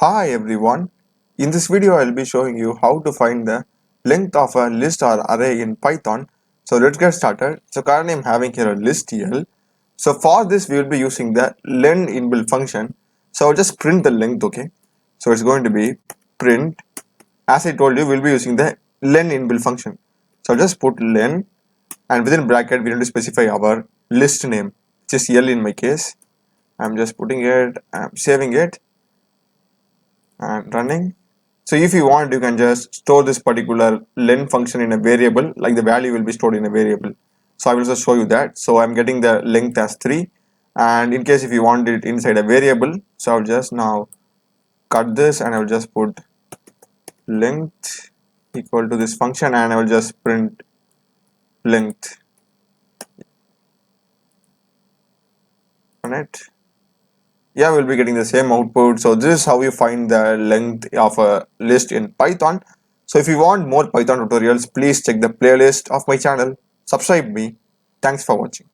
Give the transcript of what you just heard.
Hi everyone, in this video I will be showing you how to find the length of a list or array in Python. So let's get started. So currently I'm having here a list.tl. So for this we will be using the len inbuilt function. So I'll just print the length, okay. So it's going to be print, as I told you we'll be using the len inbuilt function. So I'll just put len and within bracket we need to specify our list name, which is L in my case. I'm just putting it, I'm saving it and running. So if you want, you can just store this particular len function in a variable, like the value will be stored in a variable. So I will just show you that. So I'm getting the length as 3, and in case if you want it inside a variable, so I'll just now cut this and I will just put length equal to this function and I will just print length on it. Yeah, we'll be getting the same output. So this is how you find the length of a list in Python. So if you want more Python tutorials, please check the playlist of my channel. Subscribe me. Thanks for watching.